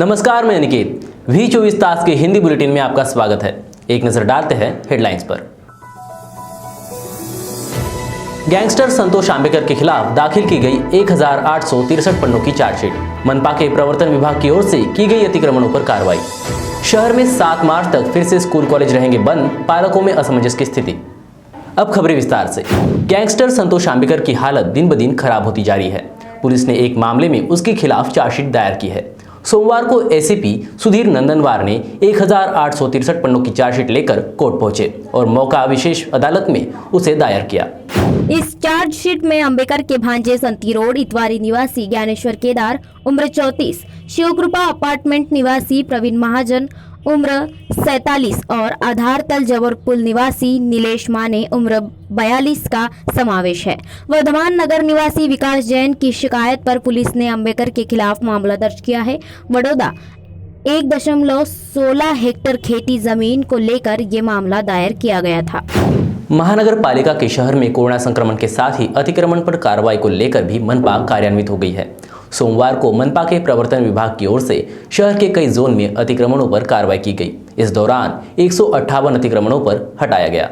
नमस्कार, मैं अनिकेत। V24 तास के हिंदी बुलेटिन में आपका स्वागत है। एक नजर डालते हैं हेडलाइंस पर। गैंगस्टर संतोष आंबेकर के खिलाफ दाखिल की गई 1863 पन्नों की चार्जशीट। मनपा के प्रवर्तन विभाग की ओर से की गई अतिक्रमणों पर कार्रवाई। शहर में 7 मार्च तक फिर से स्कूल कॉलेज रहेंगे बंद, पालकों में असमंजस की स्थिति। अब खबरें विस्तार से। गैंगस्टर संतोष आंबेकर की हालत दिन ब दिन खराब होती जा रही है। पुलिस ने एक मामले में उसके खिलाफ चार्जशीट दायर की है। सोमवार को एसीपी सुधीर नंदनवार ने 1863 पन्नों की चार्जशीट लेकर कोर्ट पहुंचे और मौका विशेष अदालत में उसे दायर किया। इस चार्जशीट में अंबेकर के भांजे संती रोड इतवारी निवासी ज्ञानेश्वर केदार उम्र 34, शिवकृपा अपार्टमेंट निवासी प्रवीण महाजन उम्र 47 और आधार तल जबर पुल निवासी नीलेश माने उम्र 42 का समावेश है। वर्धमान नगर निवासी विकास जैन की शिकायत पर पुलिस ने अंबेकर के खिलाफ मामला दर्ज किया है। बड़ौदा 1.16 हेक्टेयर खेती जमीन को लेकर ये मामला दायर किया गया था। महानगर पालिका के शहर में कोरोना संक्रमण के साथ ही अतिक्रमण पर कार्रवाई को लेकर भी मनपा कार्यान्वित हो गई है। सोमवार को मनपा के प्रवर्तन विभाग की ओर से शहर के कई जोन में अतिक्रमणों पर कार्रवाई की गई। इस दौरान 158 अतिक्रमणों पर हटाया गया।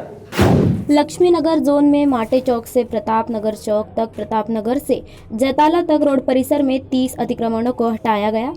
लक्ष्मी नगर जोन में माटे चौक से प्रताप नगर चौक तक, प्रताप नगर से जैताला तक रोड परिसर में 30 अतिक्रमणों को हटाया गया।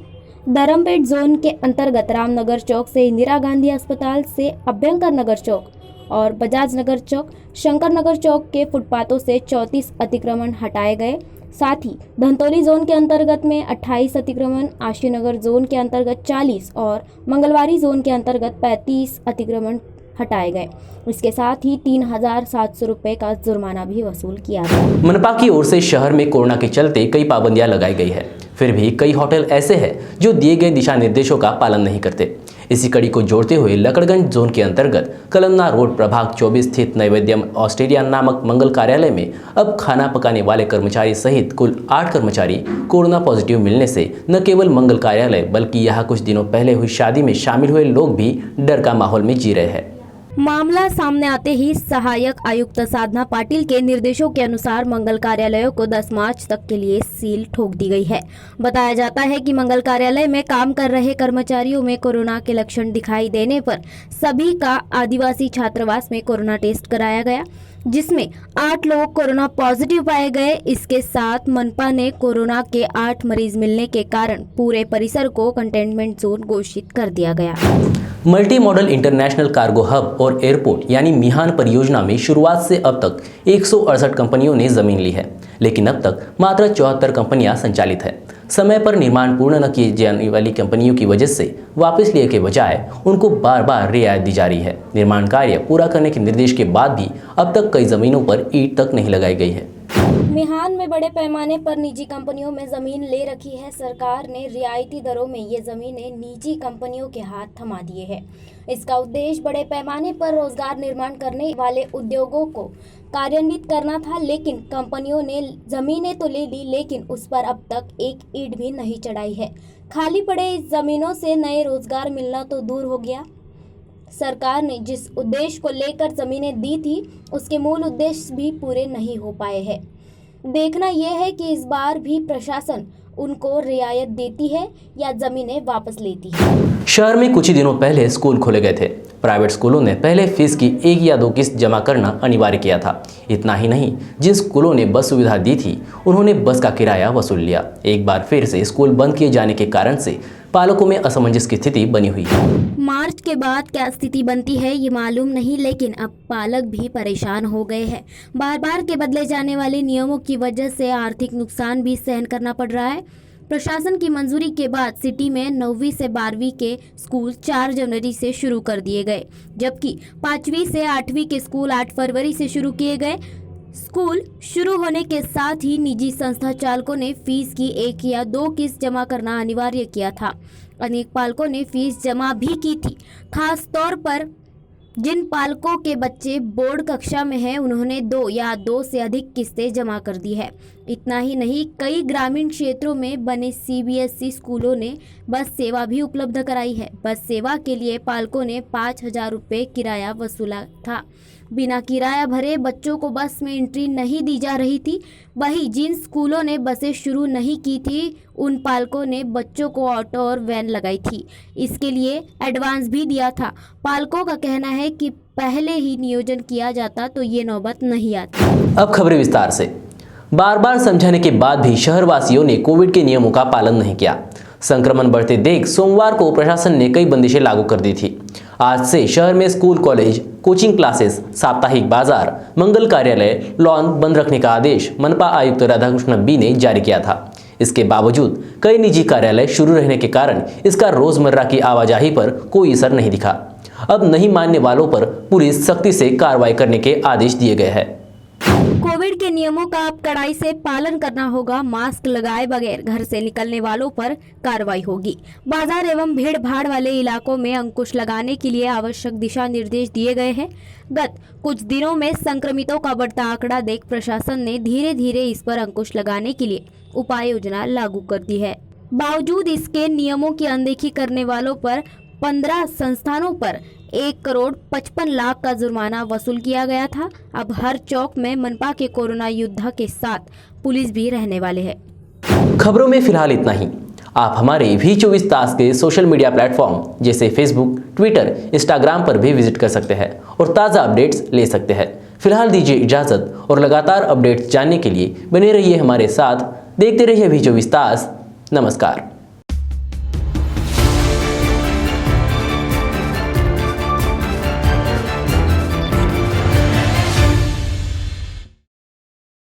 धर्मपेट जोन के अंतर्गत रामनगर चौक से इंदिरा गांधी अस्पताल से अभ्यंकर नगर चौक और बजाज नगर चौक, शंकर नगर चौक के फुटपाथों से 34 अतिक्रमण हटाए गए। साथ ही धंतोली जोन के अंतर्गत में 28 अतिक्रमण, आशीनगर जोन के अंतर्गत 40 और मंगलवारी जोन के अंतर्गत 35 अतिक्रमण हटाए गए। इसके साथ ही 3,700 रुपए का जुर्माना भी वसूल किया गया। मनपा की ओर से शहर में कोरोना के चलते कई पाबंदियां लगाई गई है। फिर भी कई होटल ऐसे हैं जो दिए गए दिशा निर्देशों का पालन नहीं करते। इसी कड़ी को जोड़ते हुए लकड़गंज जोन के अंतर्गत कलमना रोड प्रभाग 24 स्थित नैवेद्यम ऑस्ट्रेलिया नामक मंगल कार्यालय में अब खाना पकाने वाले कर्मचारी सहित कुल 8 कर्मचारी कोरोना पॉजिटिव मिलने से न केवल मंगल कार्यालय बल्कि यहाँ कुछ दिनों पहले हुई शादी में शामिल हुए लोग भी डर का माहौल में जी रहे हैं। मामला सामने आते ही सहायक आयुक्त साधना पाटिल के निर्देशों के अनुसार मंगल कार्यालयों को 10 मार्च तक के लिए सील ठोक दी गई है। बताया जाता है कि मंगल कार्यालय में काम कर रहे कर्मचारियों में कोरोना के लक्षण दिखाई देने पर सभी का आदिवासी छात्रावास में कोरोना टेस्ट कराया गया, जिसमें 8 लोग कोरोना पॉजिटिव पाए गए। इसके साथ मनपा ने कोरोना के 8 मरीज मिलने के कारण पूरे परिसर को कंटेनमेंट जोन घोषित कर दिया गया। Multi modal international cargo hub और एयरपोर्ट यानी मिहान परियोजना में शुरुआत से अब तक 168 कंपनियों ने जमीन ली है, लेकिन अब तक मात्र 74 कंपनियां संचालित हैं। समय पर निर्माण पूर्ण न किए जाने वाली कंपनियों की वजह से वापस लिए के बजाय उनको बार बार रियायत दी जा रही है। निर्माण कार्य पूरा करने के निर्देश के बाद भी अब तक कई जमीनों पर ईंट तक नहीं लगाई गई है। मिहान में बड़े पैमाने पर निजी कंपनियों में जमीन ले रखी है। सरकार ने रियायती दरों में ये जमीनें निजी कंपनियों के हाथ थमा दिए हैं। इसका उद्देश्य बड़े पैमाने पर रोजगार निर्माण करने वाले उद्योगों को कार्यान्वित करना था, लेकिन कंपनियों ने जमीनें तो ले ली, लेकिन उस पर अब तक एक ईंट भी नहीं चढ़ाई है। खाली पड़े इस जमीनों से नए रोजगार मिलना तो दूर हो गया, सरकार ने जिस उद्देश्य को लेकर जमीनें दी थी उसके मूल उद्देश्य भी पूरे नहीं हो पाए हैं। देखना यह है कि इस बार भी प्रशासन उनको रियायत देती है या जमीनें वापस लेती है। शहर में कुछ ही दिनों पहले स्कूल खोले गए थे। प्राइवेट स्कूलों ने पहले फीस की 1 या 2 किस्त जमा करना अनिवार्य किया था। इतना ही नहीं, जिन स्कूलों ने बस सुविधा दी थी उन्होंने बस का किराया वसूल लिया। एक बार फिर से स्कूल बंद किए जाने के कारण से पालकों में असमंजस की स्थिति बनी हुई है। मार्च के बाद क्या स्थिति बनती है ये मालूम नहीं, लेकिन अब पालक भी परेशान हो गए हैं। बार बार के बदले जाने वाले नियमों की वजह से आर्थिक नुकसान भी सहन करना पड़ रहा है। प्रशासन की मंजूरी के बाद सिटी में 9वीं से 12वीं के स्कूल 4 जनवरी से शुरू कर दिए गए, जबकि 5वीं से 8वीं के स्कूल 8 फरवरी से शुरू किए गए। स्कूल शुरू होने के साथ ही निजी संस्था चालकों ने फीस की 1 या 2 किस्त जमा करना अनिवार्य किया था। अनेक पालकों ने फीस जमा भी की थी। खास तौर पर जिन पालकों के बच्चे बोर्ड कक्षा में हैं उन्होंने 2 या 2 से अधिक किस्तें जमा कर दी है। इतना ही नहीं, कई ग्रामीण क्षेत्रों में बने CBSE स्कूलों ने बस सेवा भी उपलब्ध कराई है। बस सेवा के लिए पालकों ने 5,000 रुपये किराया वसूला था। बिना किराया भरे बच्चों को बस में एंट्री नहीं दी जा रही थी। वहीं जिन स्कूलों ने बसें शुरू नहीं की थी, उन पालकों ने बच्चों को ऑटो और वैन लगाई थी। इसके लिए एडवांस भी दिया था। पालकों का कहना है कि पहले ही नियोजन किया जाता तो ये नौबत नहीं आती। अब खबरें विस्तार से। बार बार समझाने के बाद भी शहरवासियों ने कोविड के नियमों का पालन नहीं किया। संक्रमण बढ़ते देख सोमवार को प्रशासन ने कई बंदिशें लागू कर दी थी। आज से शहर में स्कूल, कॉलेज, कोचिंग क्लासेस, साप्ताहिक बाजार, मंगल कार्यालय, लॉन बंद रखने का आदेश मनपा आयुक्त राधाकृष्ण बी ने जारी किया था। इसके बावजूद कई निजी कार्यालय शुरू रहने के कारण इसका रोजमर्रा की आवाजाही पर कोई असर नहीं दिखा। अब नहीं मानने वालों पर पुलिस सख्ती से कार्रवाई करने के आदेश दिए गए हैं। कोविड के नियमों का अब कड़ाई से पालन करना होगा। मास्क लगाए बगैर घर से निकलने वालों पर कार्रवाई होगी। बाजार एवं भीड़ भाड़ वाले इलाकों में अंकुश लगाने के लिए आवश्यक दिशा निर्देश दिए गए हैं। गत कुछ दिनों में संक्रमितों का बढ़ता आंकड़ा देख प्रशासन ने धीरे धीरे इस पर अंकुश लगाने के लिए उपाय योजना लागू कर दी है। बावजूद इसके नियमों की अनदेखी करने वालों पर 15 संस्थानों पर 1,55 लाख का जुर्माना वसूल किया गया था। अब हर चौक में मनपा के कोरोना योद्धा के साथ पुलिस भी रहने वाले हैं। खबरों में फिलहाल इतना ही। आप हमारे V24 तास के सोशल मीडिया प्लेटफॉर्म जैसे फेसबुक, ट्विटर, इंस्टाग्राम पर भी विजिट कर सकते हैं और ताज़ा अपडेट्स ले सकते हैं। फिलहाल दीजिए इजाज़त और लगातार अपडेट्स जानने के लिए बने रहिए हमारे साथ। देखते रहिए V24 तास। नमस्कार।